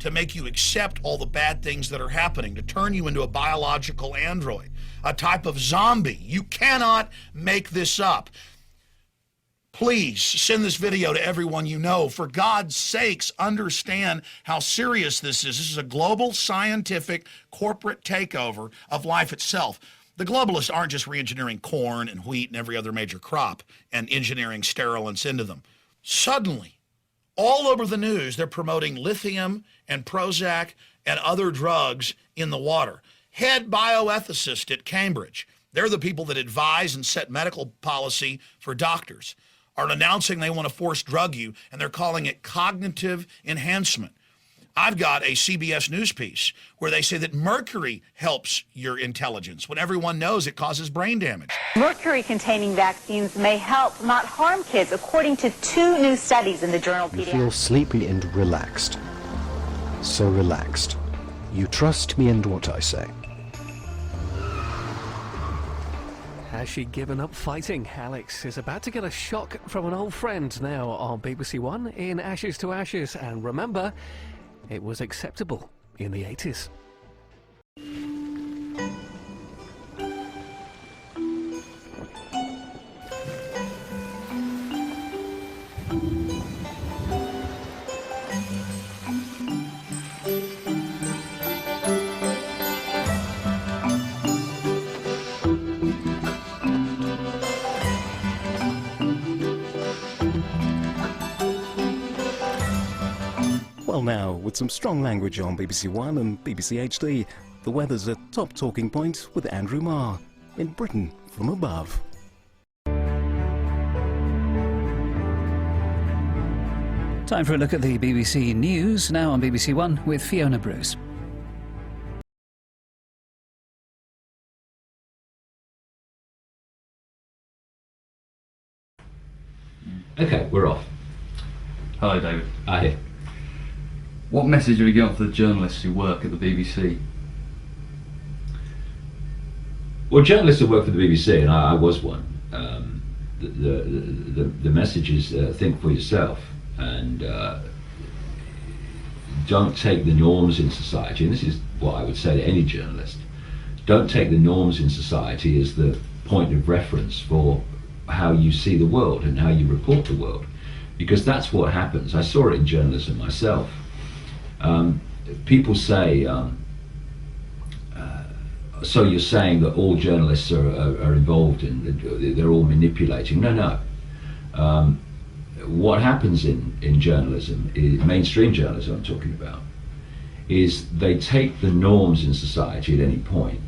to make you accept all the bad things that are happening, to turn you into a biological android, a type of zombie. You cannot make this up. Please send this video to everyone you know. For God's sakes, understand how serious this is. This is a global, scientific, corporate takeover of life itself. The globalists aren't just re-engineering corn and wheat and every other major crop and engineering sterilants into them. Suddenly, all over the news, they're promoting lithium and Prozac and other drugs in the water. Head bioethicist at Cambridge, they're the people that advise and set medical policy for doctors, are announcing they want to force drug you, and they're calling it cognitive enhancement. I've got a CBS News piece where they say that mercury helps your intelligence when everyone knows it causes brain damage. Mercury-containing vaccines may help, not harm kids, according to 2 new studies in the journal Pediatrics. You feel sleepy and relaxed. So relaxed. You trust me and what I say. Has she given up fighting? Alex is about to get a shock from an old friend now on BBC One in Ashes to Ashes. And remember, it was acceptable in the 80s. Well now, with some strong language on BBC One and BBC HD, the weather's a top talking point with Andrew Marr in Britain from above. Time for a look at the BBC News, now on BBC One with Fiona Bruce. Okay, we're off. Hello, David. Hi. What message have you got for the journalists who work at the BBC? Well, journalists who work for the BBC, and I was one, the message is think for yourself, and don't take the norms in society, and this is what I would say to any journalist, don't take the norms in society as the point of reference for how you see the world and how you report the world, because that's what happens. I saw it in journalism myself. People say, so you're saying that all journalists are involved in, they're all manipulating. No. What happens in journalism, mainstream journalism I'm talking about, is they take the norms in society at any point,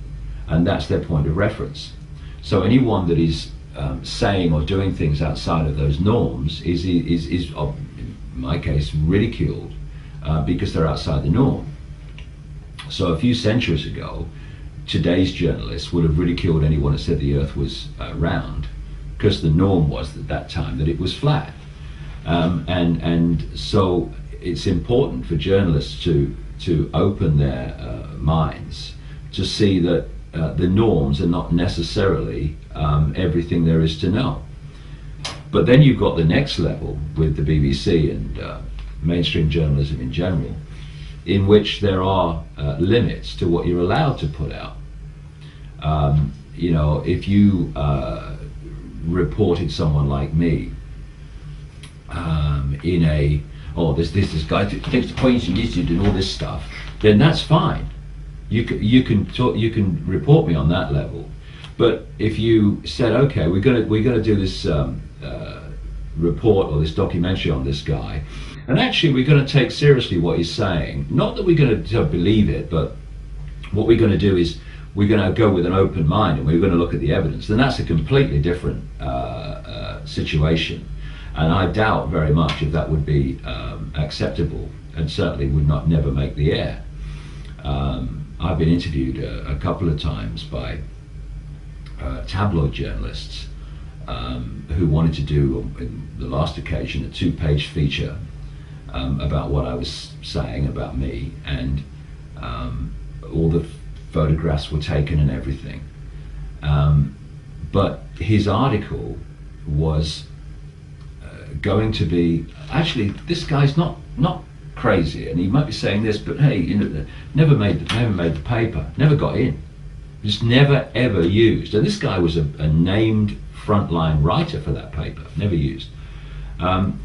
and that's their point of reference. So anyone that is saying or doing things outside of those norms is in my case, ridiculed because they're outside the norm. So a few centuries ago, today's journalists would have ridiculed anyone that said the earth was round, because the norm was at that time that it was flat. And so it's important for journalists to open their minds to see that the norms are not necessarily everything there is to know. But then you've got the next level with the BBC and mainstream journalism in general, in which there are limits to what you're allowed to put out. You know, if you reported someone like me in a, this guy takes the points and this and all this stuff, then that's fine. You can report me on that level. But if you said, okay, we're gonna do this report or this documentary on this guy, and actually we're going to take seriously what he's saying, not that we're going to believe it, but what we're going to do is we're going to go with an open mind and we're going to look at the evidence, then that's a completely different situation. And I doubt very much if that would be acceptable, and certainly would never make the air. I've been interviewed a couple of times by tabloid journalists who wanted to do, on the last occasion, a 2-page feature about what I was saying about me, and all the photographs were taken and everything. But his article was going to be, actually, this guy's not crazy, and he might be saying this, but hey, you know, never made the paper, never got in, just never ever used. And this guy was a named frontline writer for that paper, never used.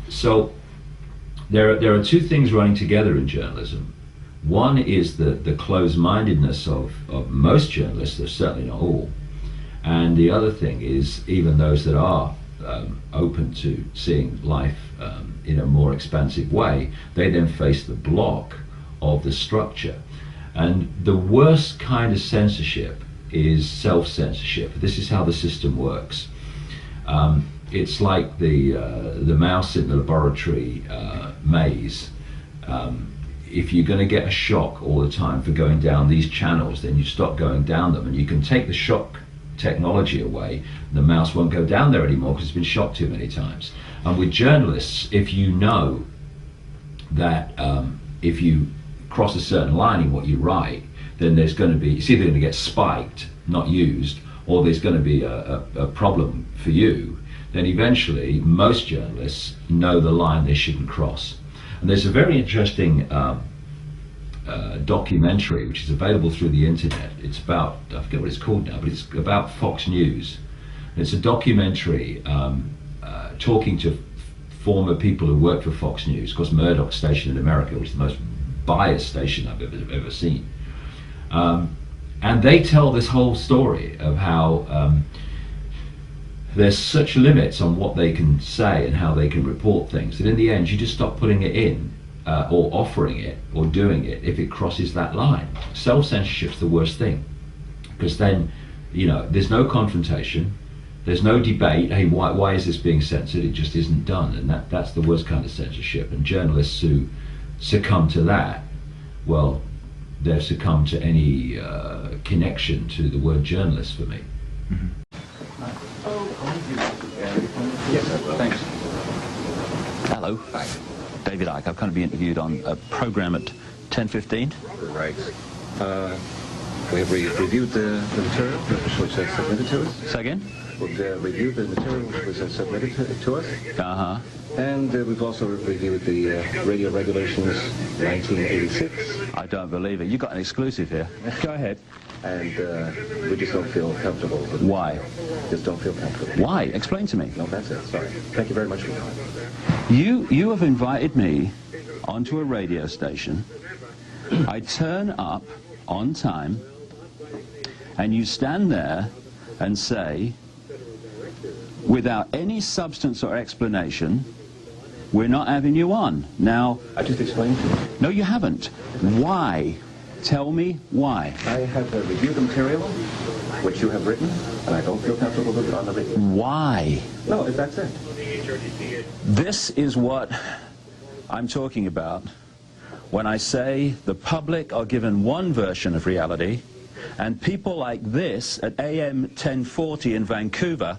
So there are two things running together in journalism. One is the closed-mindedness of most journalists, they're certainly not all, and the other thing is even those that are open to seeing life in a more expansive way, they then face the block of the structure. And the worst kind of censorship is self-censorship. This is how the system works. It's like the mouse in the laboratory maze. If you're going to get a shock all the time for going down these channels, then you stop going down them, and you can take the shock technology away, the mouse won't go down there anymore because it's been shocked too many times. And with journalists, if you know that if you cross a certain line in what you write, then there's going to be, it's either going to get spiked, not used, or there's going to be a problem for you, then eventually most journalists know the line they shouldn't cross. And there's a very interesting documentary which is available through the internet. It's about, I forget what it's called now, but it's about Fox News. And it's a documentary talking to former people who work for Fox News, of course Murdoch's station in America, which is the most biased station I've ever seen. And they tell this whole story of how there's such limits on what they can say and how they can report things that in the end you just stop putting it in or offering it or doing it if it crosses that line. Self-censorship's the worst thing, because then, you know, there's no confrontation, there's no debate, hey, why is this being censored? It just isn't done, and that's the worst kind of censorship. And journalists who succumb to that, well, they've succumbed to any connection to the word journalist for me. Mm-hmm. Yes, thanks. Hello. Hi. David Icke. I've kind of been interviewed on a program at 10:15. Right. We have reviewed the material which was submitted to us. Say again? We've reviewed the material which was submitted to us. Uh-huh. And we've also reviewed the radio regulations 1986. I don't believe it. You got an exclusive here. Go ahead. And we just don't feel comfortable with it. Why? Just don't feel comfortable. Why? Explain to me. No, that's it. Sorry. Thank you very much for your time. You have invited me onto a radio station. I turn up on time, and you stand there and say, without any substance or explanation, we're not having you on. Now, I just explained to you. No, you haven't. Why? Tell me why. I have reviewed the material which you have written, and I don't feel comfortable with it on the radio. Why? No, that's it. This is what I'm talking about when I say the public are given one version of reality, and people like this at AM 1040 in Vancouver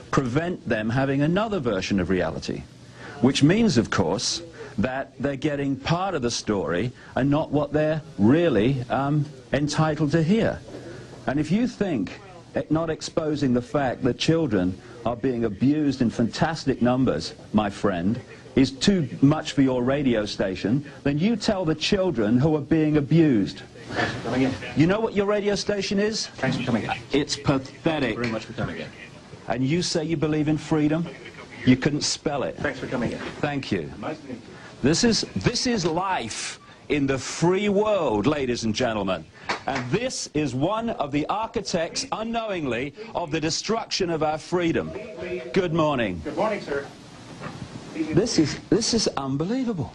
prevent them having another version of reality, which means, of course, that they're getting part of the story and not what they're really entitled to hear. And if you think not exposing the fact that children are being abused in fantastic numbers, my friend, is too much for your radio station, then you tell the children who are being abused. Thanks for coming in. You know what your radio station is? Thanks for coming in. It's pathetic. Thank you very much for coming in. And you say you believe in freedom? You couldn't spell it. Thanks for coming in. Thank you. Nice to meet you. This is life in the free world, ladies and gentlemen. And this is one of the architects, unknowingly, of the destruction of our freedom. Good morning. Good morning, sir. This is unbelievable.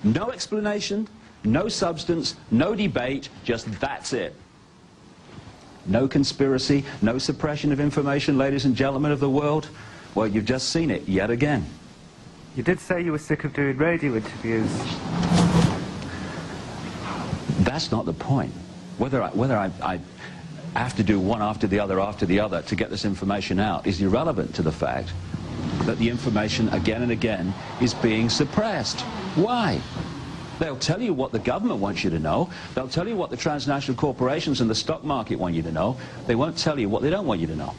No explanation, no substance, no debate, just that's it. No conspiracy, no suppression of information, ladies and gentlemen of the world. Well, you've just seen it yet again. You did say you were sick of doing radio interviews. That's not the point. Whether I have to do one after the other to get this information out is irrelevant to the fact that the information again and again is being suppressed. Why? They'll tell you what the government wants you to know. They'll tell you what the transnational corporations and the stock market want you to know. They won't tell you what they don't want you to know.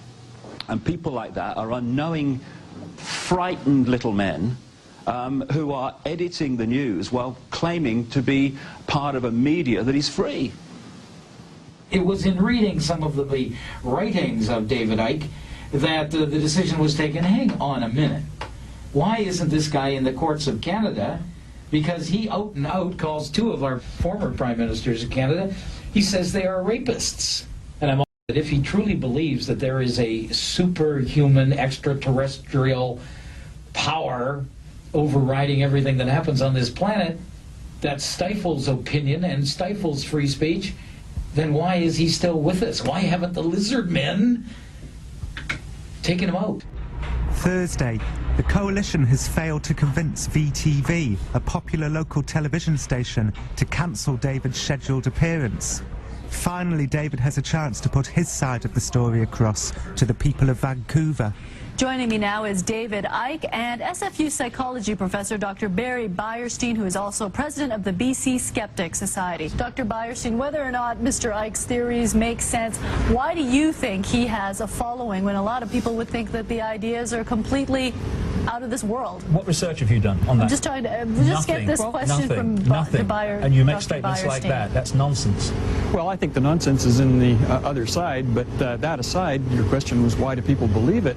And people like that are unknowing, frightened little men who are editing the news while claiming to be part of a media that is free. It was in reading some of the writings of David Icke that the decision was taken. Hang on a minute. Why isn't this guy in the courts of Canada? Because he out and out calls two of our former prime ministers of Canada. He says they are rapists. And I'm that if he truly believes that there is a superhuman extraterrestrial power overriding everything that happens on this planet that stifles opinion and stifles free speech, then why is he still with us? Why haven't the lizard men taken him out? Thursday, the coalition has failed to convince VTV, a popular local television station, to cancel David's scheduled appearance. Finally, David has a chance to put his side of the story across to the people of Vancouver. Joining me now is David Icke and SFU psychology professor Dr. Barry Beierstein, who is also president of the BC Skeptic Society. Dr. Beierstein, whether or not Mr. Icke's theories make sense, why do you think he has a following when a lot of people would think that the ideas are completely out of this world? What research have you done on that? I'm just trying to get this question from Nothing. Dr. Beierstein. And you make statements like that. That's nonsense. Well, I think the nonsense is in the other side, but that aside, your question was why do people believe it?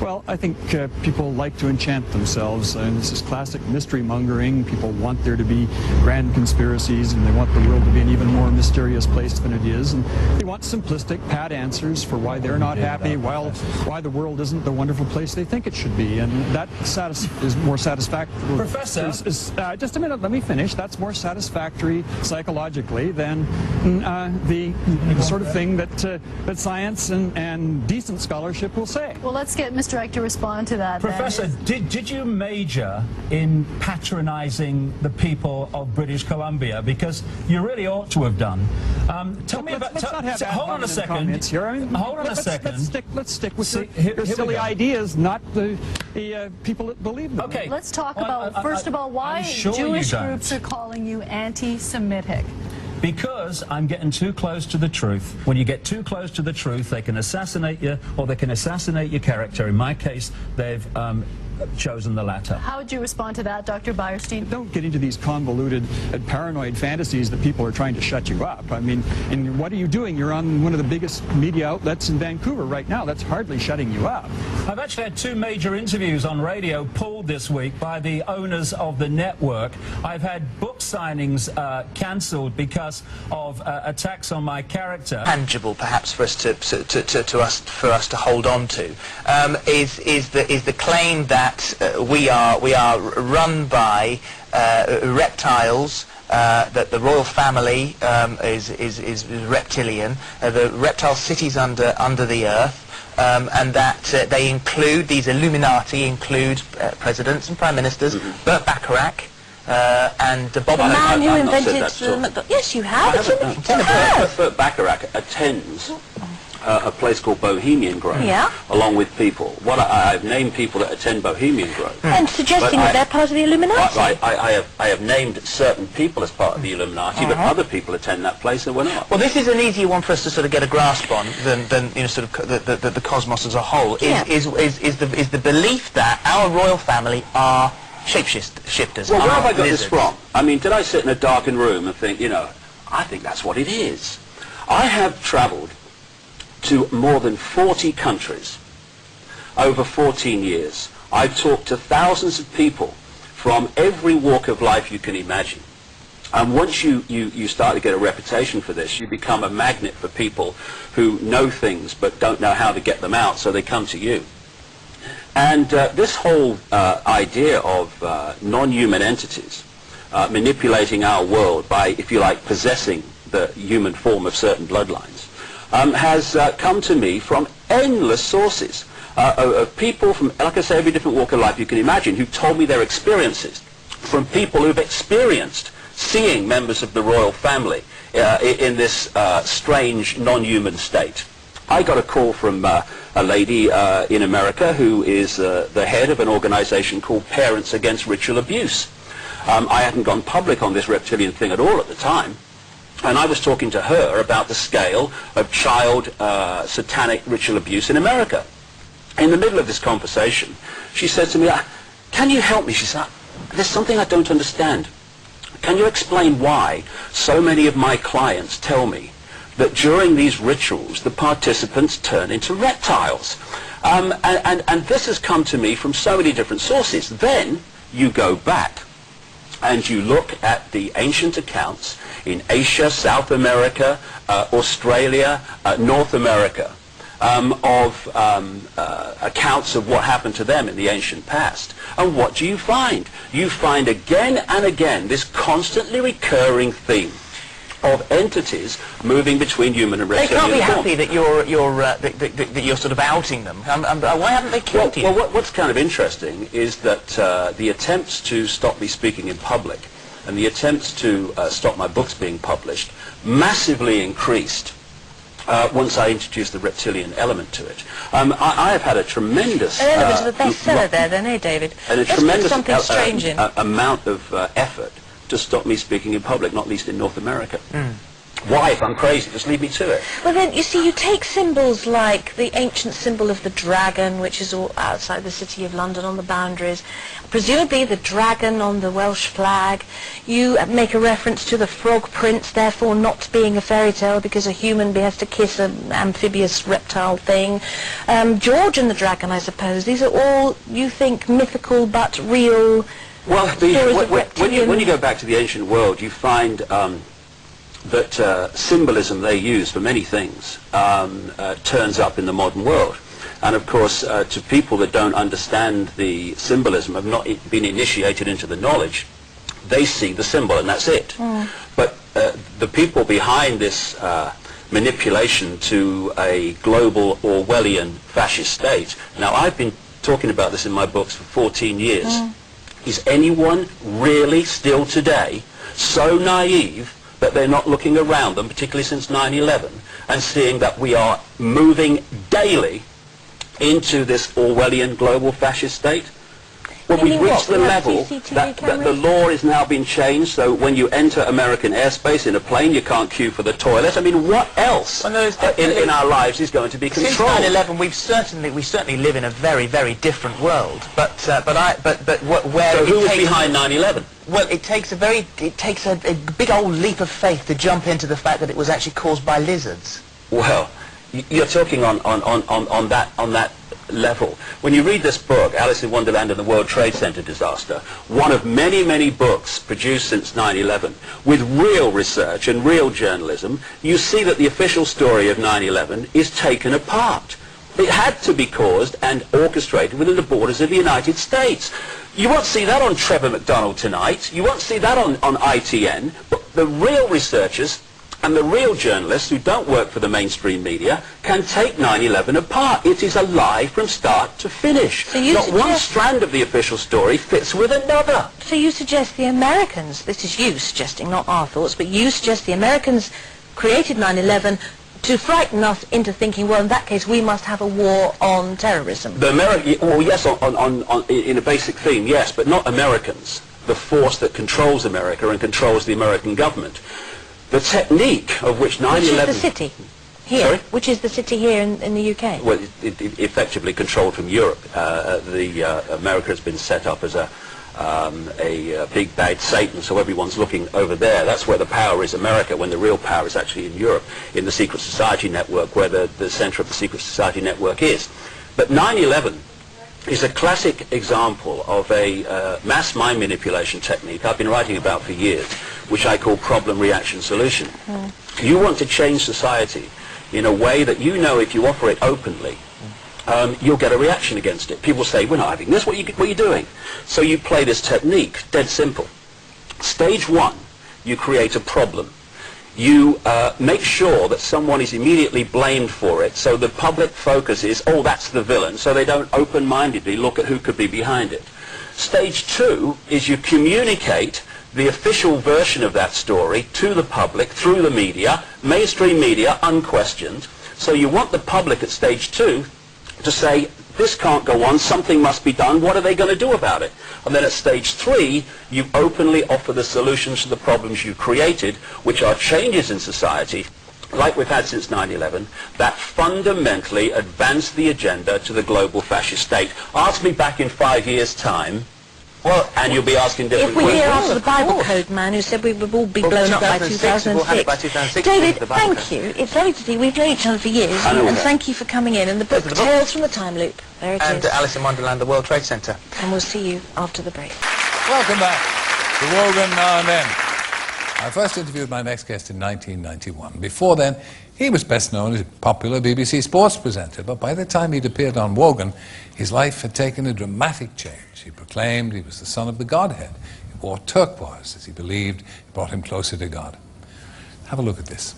Well, I think people like to enchant themselves, and this is classic mystery mongering. People want there to be grand conspiracies, and they want the world to be an even more mysterious place than it is, and they want simplistic, pat answers for why they're not happy, why the world isn't the wonderful place they think it should be, and that is more satisfactory. Professor, just a minute, let me finish. That's more satisfactory psychologically than the sort of thing that science and decent scholarship will say. Well, let's get Mr. Icke to respond to that. Professor, did you major in patronizing the people of British Columbia? Because you really ought to have done. Tell me about... Hold on a second. Hold on a second. Let's stick with your silly ideas, not the people that believe them. Okay. Let's talk about, first of all, why Jewish groups are calling you anti-Semitic. Because I'm getting too close to the truth. When you get too close to the truth, they can assassinate you, or they can assassinate your character. In my case, they've chosen the latter. How would you respond to that, Dr. Beierstein? Don't get into these convoluted and paranoid fantasies that people are trying to shut you up. I mean, and what are you doing? You're on one of the biggest media outlets in Vancouver right now. That's hardly shutting you up. I've actually had 2 major interviews on radio pulled this week by the owners of the network. I've had book signings cancelled because of attacks on my character. Tangible, perhaps, for us to hold on to, is the claim that we are run by reptiles, that the royal family is reptilian, the reptile cities under the earth, and that these Illuminati include presidents and prime ministers, Burt Bacharach, and Bob. The man who invented the... Yes, you have. Burt Bacharach attends a place called Bohemian Grove, along with people. I've named people that attend Bohemian Grove. And suggesting that they're part of the Illuminati. Right, I have named certain people as part of the Illuminati, but other people attend that place that we're not. Well, this is an easier one for us to sort of get a grasp on than sort of the cosmos as a whole. Is the belief that our royal family are shapeshifters. Well, where have I got this from? I mean, did I sit in a darkened room and think, I think that's what it is? I have travelled to more than 40 countries over 14 years. I've talked to thousands of people from every walk of life you can imagine. And once you start to get a reputation for this, you become a magnet for people who know things but don't know how to get them out, so they come to you. And this whole idea of non-human entities manipulating our world by, if you like, possessing the human form of certain bloodlines has come to me from endless sources of people from, like I say, every different walk of life you can imagine, who told me their experiences, from people who've experienced seeing members of the royal family in this strange non-human state. I got a call from a lady in America who is the head of an organization called Parents Against Ritual Abuse. I hadn't gone public on this reptilian thing at all at the time, and I was talking to her about the scale of child satanic ritual abuse in America. In the middle of this conversation, she said to me, "Can you help me?" She said, There's something I don't understand. Can you explain why so many of my clients tell me that during these rituals the participants turn into reptiles? And this has come to me from so many different sources. Then you go back and you look at the ancient accounts in Asia, South America, Australia, North America, of accounts of what happened to them in the ancient past. And what do you find? You find again and again this constantly recurring theme of entities moving between human and reptilian They can't be form. happy that you're sort of outing them. Why haven't they killed you? Well, what's kind of interesting is that the attempts to stop me speaking in public and the attempts to stop my books being published massively increased once I introduced the reptilian element to it. I have had a tremendous... An element of a bestseller there then, eh, David? And a Let's put tremendous something strange in. amount of effort to stop me speaking in public, not least in North America. Why, if I'm crazy, just leave me to it. Well then, you see, you take symbols like the ancient symbol of the dragon, which is all outside the city of London on the boundaries, presumably the dragon on the Welsh flag. You make a reference to the frog prince, therefore not being a fairy tale because a human has to kiss an amphibious reptile thing. George and the dragon, I suppose. These are all, you think, mythical but real. Well, when you go back to the ancient world, you find that symbolism they use for many things turns up in the modern world. And of course, to people that don't understand the symbolism, have not been initiated into the knowledge, they see the symbol and that's it. But the people behind this manipulation to a global Orwellian fascist state, now I've been talking about this in my books for 14 years. Is anyone really still today so naive that they're not looking around them, particularly since 9/11, and seeing that we are moving daily into this Orwellian global fascist state? Well, we've reached the level that the law is now being changed, so when you enter American airspace in a plane, you can't queue for the toilet. I mean, what else in our lives is going to be controlled? Since 9/11, we certainly live in a very, very different world. Where so who was behind 9/11? Well, it takes a big old leap of faith to jump into the fact that it was actually caused by lizards. Well, you're talking on that level. When you read this book, Alice in Wonderland and the World Trade Center disaster, one of many, many books produced since 9/11, with real research and real journalism, you see that the official story of 9/11 is taken apart. It had to be caused and orchestrated within the borders of the United States. You won't see that on Trevor McDonald Tonight. You won't see that on ITN. But the real researchers and the real journalists who don't work for the mainstream media can take 9/11 apart. It is a lie from start to finish. So not one strand of the official story fits with another. So you suggest the Americans, this is you suggesting, not our thoughts, but you suggest the Americans created 9/11 to frighten us into thinking, well, in that case, we must have a war on terrorism. Well, yes, in a basic theme, yes, but not Americans. The force that controls America and controls the American government. The technique of which 9/11... Which is the city here? Sorry? Which is the city here in the UK? Well, it effectively controlled from Europe. America has been set up as a big bad Satan, so everyone's looking over there. That's where the power is, America, when the real power is actually in Europe, in the secret society network, where the center of the secret society network is. But 9/11 is a classic example of a mass mind manipulation technique I've been writing about for years, which I call problem, reaction, solution. You want to change society in a way that you know if you operate openly, you'll get a reaction against it. People say, we're not having this, what are you doing? So you play this technique, dead simple. Stage one, you create a problem. You make sure that someone is immediately blamed for it, so the public focus is, oh, that's the villain, so they don't open-mindedly look at who could be behind it. Stage two is you communicate the official version of that story to the public through the media, mainstream media, unquestioned. So you want the public at stage two to say, this can't go on, something must be done, what are they going to do about it? And then at stage three, you openly offer the solutions to the problems you created, which are changes in society, like we've had since 9/11, that fundamentally advance the agenda to the global fascist state. Ask me back in 5 years' time, Well, and you'll be asking different if we're questions. here after the Bible Code man who said we would all be blown up by 2006. David, thank you. It's lovely to see. We've known each other for years, and thank you for coming in. And the book, Tales from the Time Loop. There it is. And Alice in Wonderland, the World Trade Center. And we'll see you after the break. Welcome back to Wogan Now and Then. I first interviewed my next guest in 1991. Before then, he was best known as a popular BBC sports presenter, but by the time he'd appeared on Wogan, his life had taken a dramatic change. He proclaimed he was the son of the Godhead. He wore turquoise, as he believed it brought him closer to God. Have a look at this.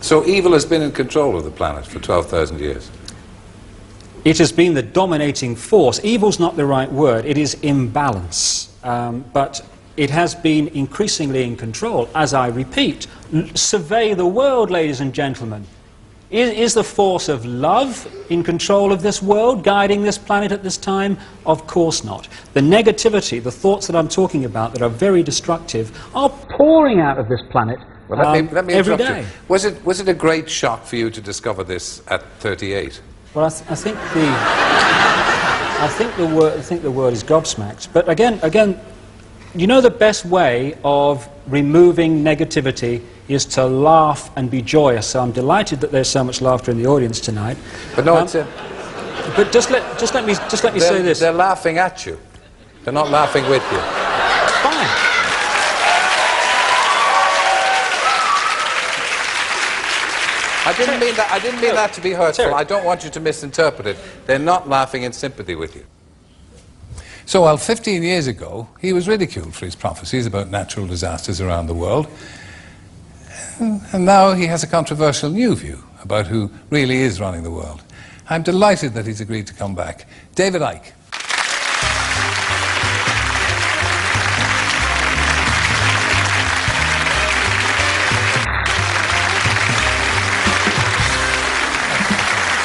So evil has been in control of the planet for 12,000 years. It has been the dominating force. Evil's not the right word. It is imbalance. But it has been increasingly in control. As I repeat, survey the world, ladies and gentlemen. Is the force of love in control of this world, guiding this planet at this time? Of course not. The negativity, the thoughts that I'm talking about that are very destructive, are pouring out of this planet Let me every interrupt day. you. Was it a great shock for you to discover this at 38? Well, I think the word is gobsmacked. But again, you know, the best way of removing negativity is to laugh and be joyous. So I'm delighted that there's so much laughter in the audience tonight. But no, it's but just let me say this. They're laughing at you. They're not laughing with you. Fine. I didn't mean that to be hurtful. I don't want you to misinterpret it. They're not laughing in sympathy with you. So, well, 15 years ago, he was ridiculed for his prophecies about natural disasters around the world. And now he has a controversial new view about who really is running the world. I'm delighted that he's agreed to come back. David Icke.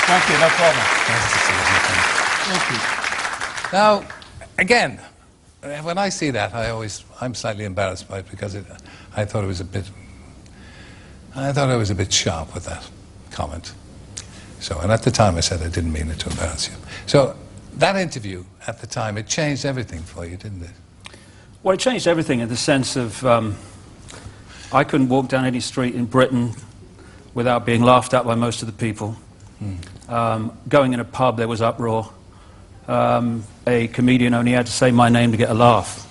Thank you, no problem. Nice to see you. Thank you. Now, again, when I see that, I'm slightly embarrassed by it because I thought I was a bit sharp with that comment. So, and at the time I said I didn't mean it to embarrass you. So, that interview at the time, it changed everything for you, didn't it? Well, it changed everything in the sense of I couldn't walk down any street in Britain without being laughed at by most of the people. Going in a pub, there was uproar. A comedian only had to say my name to get a laugh.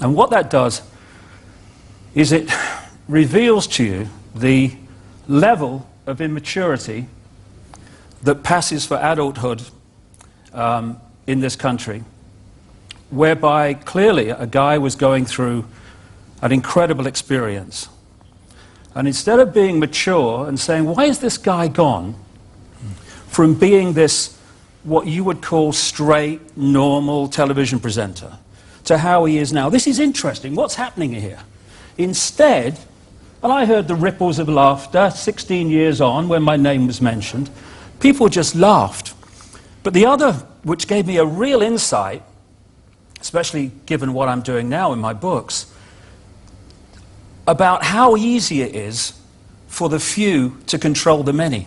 And what that does is it reveals to you the level of immaturity that passes for adulthood in this country, whereby clearly a guy was going through an incredible experience. And instead of being mature and saying, why is this guy gone from being this, what you would call straight, normal television presenter, to how he is now? This is interesting. What's happening here? Instead, and I heard the ripples of laughter 16 years on when my name was mentioned. People just laughed. But the other, which gave me a real insight, especially given what I'm doing now in my books, about how easy it is for the few to control the many.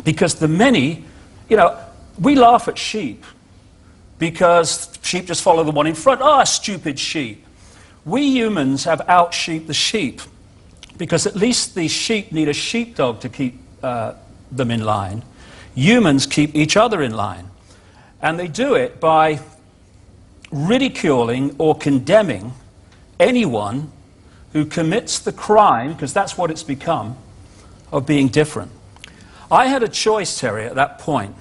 Because the many, you know, we laugh at sheep because sheep just follow the one in front. Ah, stupid sheep. We humans have out-sheeped the sheep because at least the sheep need a sheepdog to keep them in line. Humans keep each other in line. And they do it by ridiculing or condemning anyone who commits the crime, because that's what it's become, of being different. I had a choice, Terry, at that point.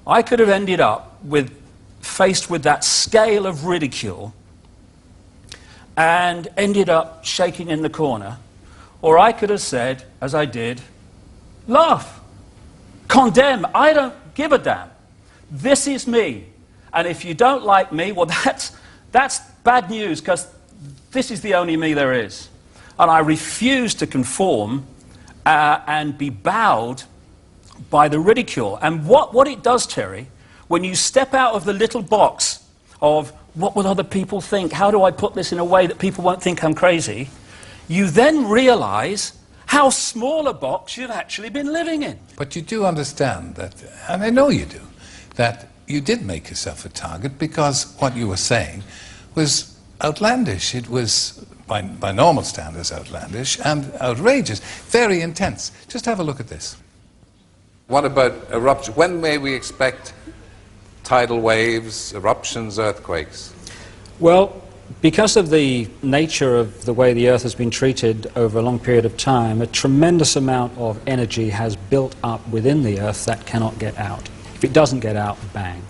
I could have ended up faced with that scale of ridicule and ended up shaking in the corner. Or I could have said, as I did, laugh, condemn, I don't give a damn. This is me. And if you don't like me, well, that's bad news, because this is the only me there is. And I refuse to conform and be bowed by the ridicule. And what it does, Terry, when you step out of the little box of what will other people think, how do I put this in a way that people won't think I'm crazy, you then realize how small a box you've actually been living in. But you do understand that, and I know you do, that you did make yourself a target because what you were saying was outlandish. It was, by normal standards, outlandish and outrageous, very intense. Just have a look at this. What about eruption? When may we expect tidal waves, eruptions, earthquakes? Well, because of the nature of the way the Earth has been treated over a long period of time, a tremendous amount of energy has built up within the Earth that cannot get out. If it doesn't get out, bang.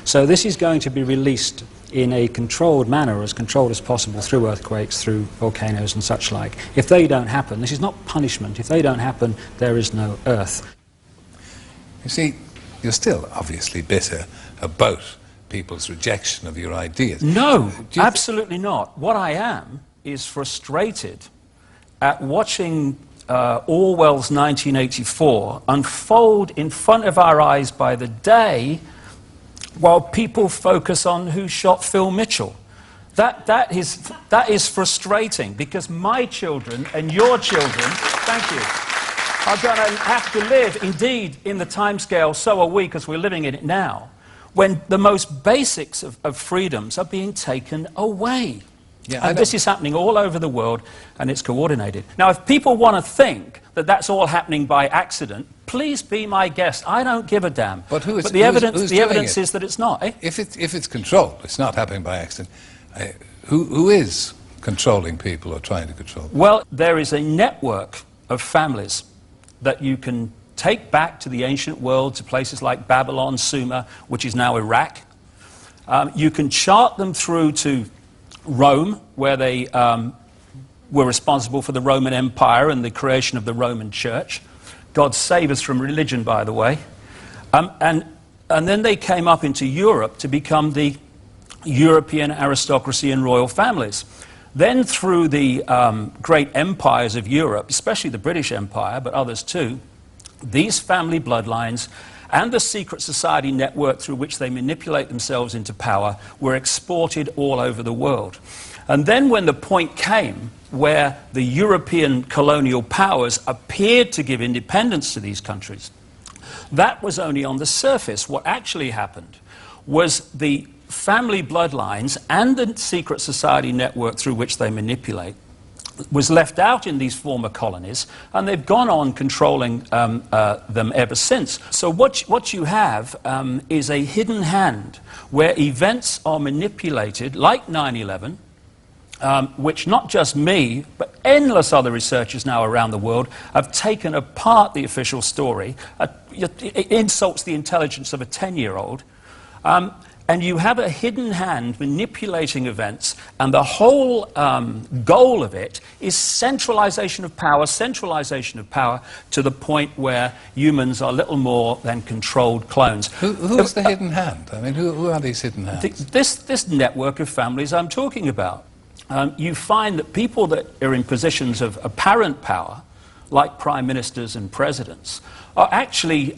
So this is going to be released in a controlled manner, as controlled as possible, through earthquakes, through volcanoes and such like. If they don't happen, this is not punishment. If they don't happen, there is no Earth. You see, you're still obviously bitter about people's rejection of your ideas. No, absolutely not. What I am is frustrated at watching Orwell's 1984 unfold in front of our eyes by the day while people focus on who shot Phil Mitchell. That is frustrating, because my children and your children, thank you, are going to have to live, indeed, in the timescale, so are we, because we're living in it now, when the most basics of freedoms are being taken away. Yeah, and this is happening all over the world, and it's coordinated. Now, if people want to think that that's all happening by accident, please be my guest. I don't give a damn. But who is, the evidence is that it's not. Eh? If it's controlled, it's not happening by accident. Who is controlling people or trying to control them? Well, there is a network of families that you can take back to the ancient world, to places like Babylon, Sumer, which is now Iraq. You can chart them through to Rome, where they were responsible for the Roman Empire and the creation of the Roman Church. God save us from religion, by the way. And then they came up into Europe to become the European aristocracy and royal families. Then through the great empires of Europe, especially the British Empire, but others too, these family bloodlines and the secret society network through which they manipulate themselves into power were exported all over the world. And then when the point came where the European colonial powers appeared to give independence to these countries, that was only on the surface. What actually happened was the family bloodlines and the secret society network through which they manipulate was left out in these former colonies, and they've gone on controlling them ever since. So what you have is a hidden hand where events are manipulated, like 9/11, which not just me, but endless other researchers now around the world have taken apart the official story. It insults the intelligence of a 10-year-old. And you have a hidden hand manipulating events, and the whole goal of it is centralization of power to the point where humans are little more than controlled clones. Who is the hidden hand? I mean, who are these hidden hands? This network of families I'm talking about. You find that people that are in positions of apparent power, like prime ministers and presidents, are actually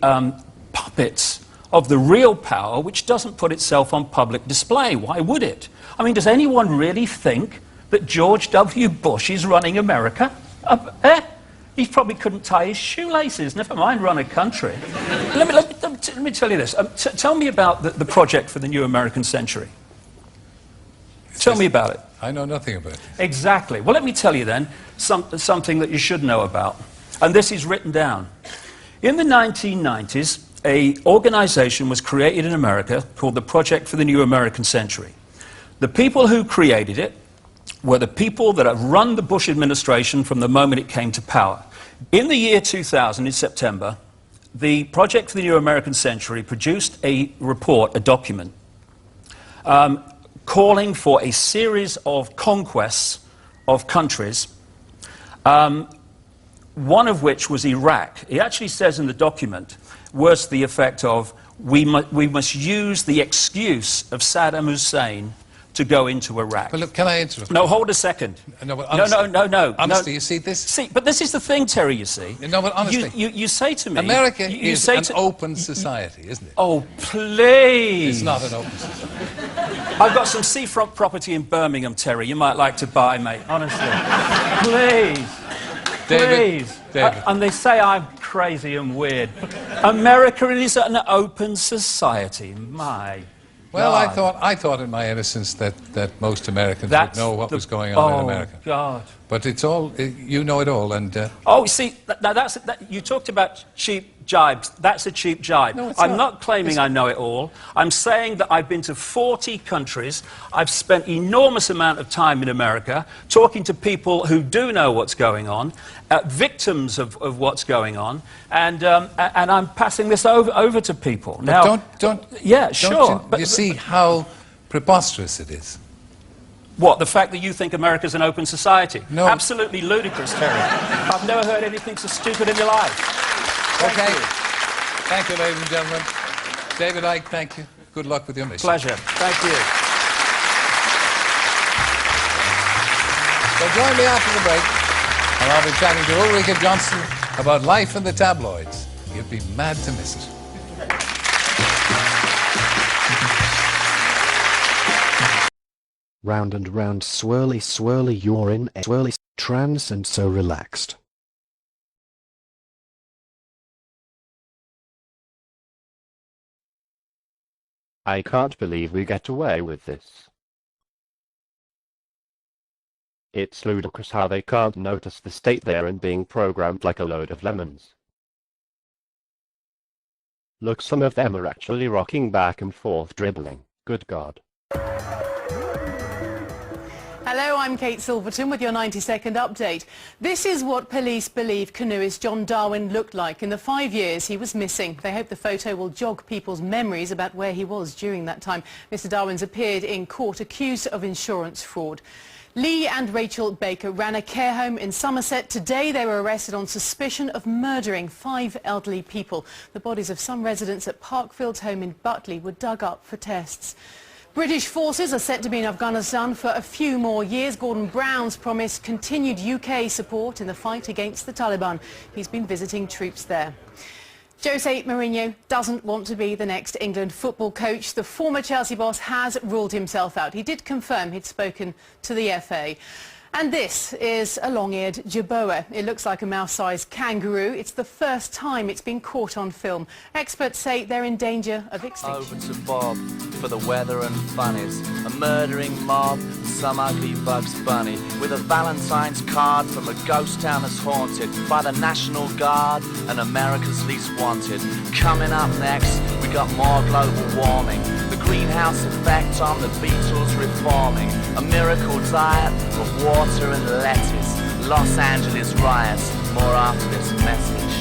puppets of the real power, which doesn't put itself on public display. Why would it? I mean, does anyone really think that George W. Bush is running America? He probably couldn't tie his shoelaces, never mind run a country. Let me tell you this. Tell me about the project for the new American century. Tell me about it. I know nothing about it. Exactly. Well, let me tell you then something that you should know about. And this is written down. In the 1990s, an organization was created in America called the Project for the New American Century. The people who created it were the people that have run the Bush administration from the moment it came to power. In the year 2000, in September, the Project for the New American Century produced a report, a document, calling for a series of conquests of countries, one of which was Iraq. It actually says in the document, words to the effect of, we must use the excuse of Saddam Hussein to go into Iraq. But look, can I interrupt? No, hold a second. No, but honestly, no. Honestly, you see this? See, but this is the thing, Terry, you see. No, but honestly. You say to me... America is an open society, isn't it? Oh, please. It's not an open society. I've got some seafront property in Birmingham, Terry, you might like to buy, mate. Honestly. Please. David. And they say I'm crazy and weird. America is an open society. My Well, God. I thought in my innocence that most Americans would know what was going on in America. Oh, God. But it's all, you know it all, and... Oh, see, now you talked about cheap jibes. That's a cheap jibe. No, it's I'm not. not claiming I know it all. I'm saying that I've been to 40 countries. I've spent enormous amount of time in America talking to people who do know what's going on, victims of what's going on, and I'm passing this over to people. But Now, don't sure. You see how preposterous it is? What, the fact that you think America's an open society? No. Absolutely ludicrous, Terry. I've never heard anything so stupid in your life. Okay. Thank you, ladies and gentlemen. David Icke, thank you. Good luck with your mission. Pleasure. Thank you. So join me after the break, and I'll be chatting to Ulrika Johnson about life in the tabloids. You'd be mad to miss it. Round and round, swirly, swirly, you're in a swirly trance and so relaxed. I can't believe we get away with this. It's ludicrous how they can't notice the state they're in being programmed like a load of lemons. Look, some of them are actually rocking back and forth dribbling. Good God. Hello, I'm Kate Silverton with your 90-second update. This is what police believe canoeist John Darwin looked like in the 5 years he was missing. They hope the photo will jog people's memories about where he was during that time. Mr. Darwin's appeared in court accused of insurance fraud. Lee and Rachel Baker ran a care home in Somerset. Today they were arrested on suspicion of murdering 5 elderly people. The bodies of some residents at Parkfield's home in Butley were dug up for tests. British forces are set to be in Afghanistan for a few more years. Gordon Brown's promised continued UK support in the fight against the Taliban. He's been visiting troops there. Jose Mourinho doesn't want to be the next England football coach. The former Chelsea boss has ruled himself out. He did confirm he'd spoken to the FA. And this is a long-eared jerboa. It looks like a mouse-sized kangaroo. It's the first time it's been caught on film. Experts say they're in danger of extinction. Over to Bob for the weather and funnies. A murdering mob, some ugly Bugs Bunny. With a Valentine's card from a ghost town that's haunted by the National Guard and America's least wanted. Coming up next, we got more global warming. The greenhouse effect on the Beatles reforming. A miracle diet of water and lettuce. Los Angeles riots. More after this message.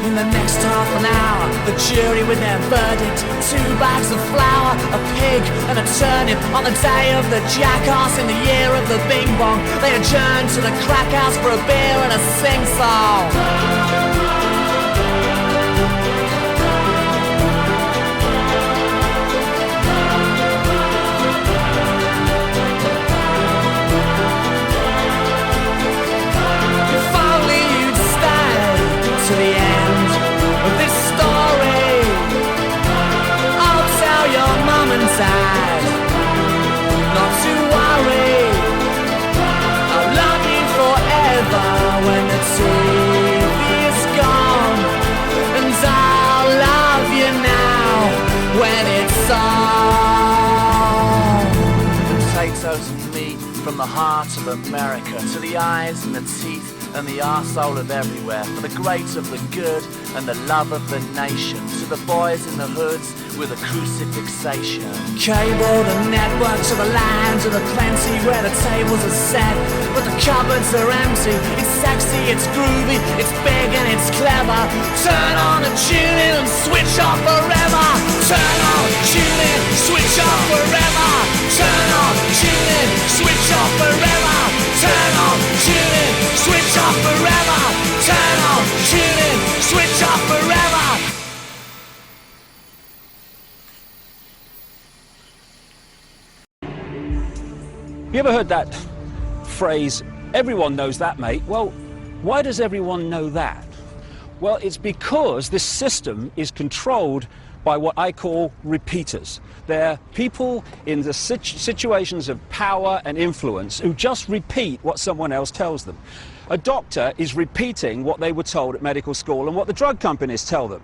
In the next half an hour, the jury with their verdict. 2 bags of flour, a pig and a turnip. On the day of the jackass in the year of the bing bong, they adjourn to the crack house for a beer and a sing-song. If only you'd stay to the end of this story. I'll tell your mum and dad not to worry. I'll love you forever when the TV is gone, and I'll love you now when it's on. Potatoes and meat from the heart of America to the eyes and the teeth and the arsehole of everywhere, for the great of the good and the love of the nation, to the boys in the hoods with a crucifixation. Cable the network to the land of the plenty where the tables are set, but the cupboards are empty. It's sexy, it's groovy, it's big and it's clever. Turn on and tune in and switch off forever. Turn on, tune in, switch off forever. Turn on, tune in, switch off forever. Turn on, tune in, switch off forever. Turn on, tune in, switch off forever. You ever heard that phrase, everyone knows that, mate? Well, why does everyone know that? Well, it's because this system is controlled by what I call repeaters. They're people in the situations of power and influence who just repeat what someone else tells them. A doctor is repeating what they were told at medical school and what the drug companies tell them.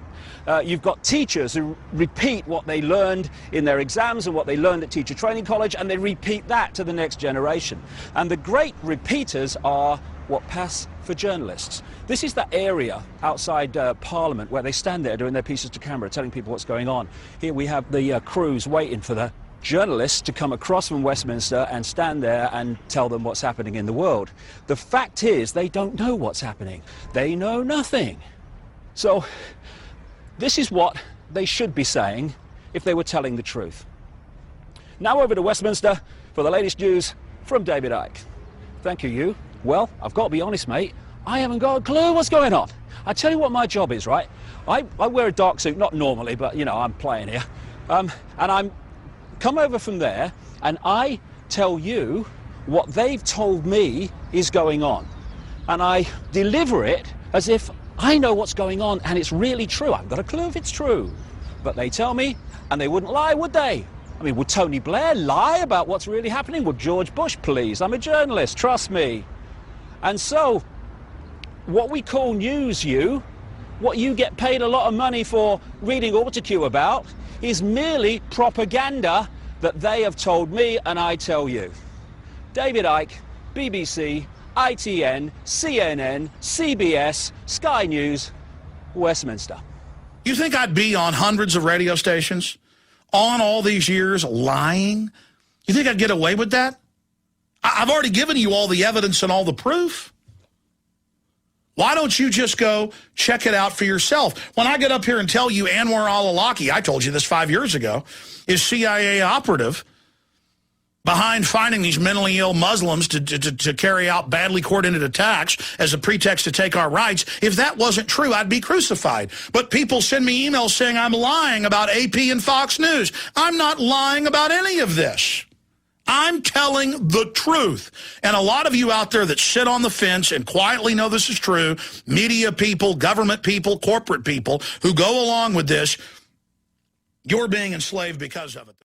You've got teachers who repeat what they learned in their exams and what they learned at teacher training college, and they repeat that to the next generation. And the great repeaters are what pass for journalists. This is that area outside Parliament where they stand there doing their pieces to camera, telling people what's going on. Here we have the crews waiting for the journalists to come across from Westminster and stand there and tell them what's happening in the world. The fact is, they don't know what's happening. They know nothing. So this is what they should be saying if they were telling the truth. Now over to Westminster for the latest news from David Icke. Thank you, you. Well, I've got to be honest, mate, I haven't got a clue what's going on. I tell you what my job is, right? I wear a dark suit, not normally, but, you know, I'm playing here. And I'm come over from there, and I tell you what they've told me is going on. And I deliver it as if I know what's going on, and it's really true. I haven't got a clue if it's true. But they tell me, and they wouldn't lie, would they? I mean, would Tony Blair lie about what's really happening? Would George Bush, please? I'm a journalist, trust me. And so, what we call news, what you get paid a lot of money for reading Autocue about, is merely propaganda that they have told me and I tell you. David Icke, BBC, ITN, CNN, CBS, Sky News, Westminster. You think I'd be on hundreds of radio stations, on all these years, lying? You think I'd get away with that? I've already given you all the evidence and all the proof. Why don't you just go check it out for yourself? When I get up here and tell you Anwar al-Awlaki, I told you this 5 years ago, is CIA operative behind finding these mentally ill Muslims to carry out badly coordinated attacks as a pretext to take our rights. If that wasn't true, I'd be crucified. But people send me emails saying I'm lying about AP and Fox News. I'm not lying about any of this. I'm telling the truth. And a lot of you out there that sit on the fence and quietly know this is true, media people, government people, corporate people who go along with this, you're being enslaved because of it.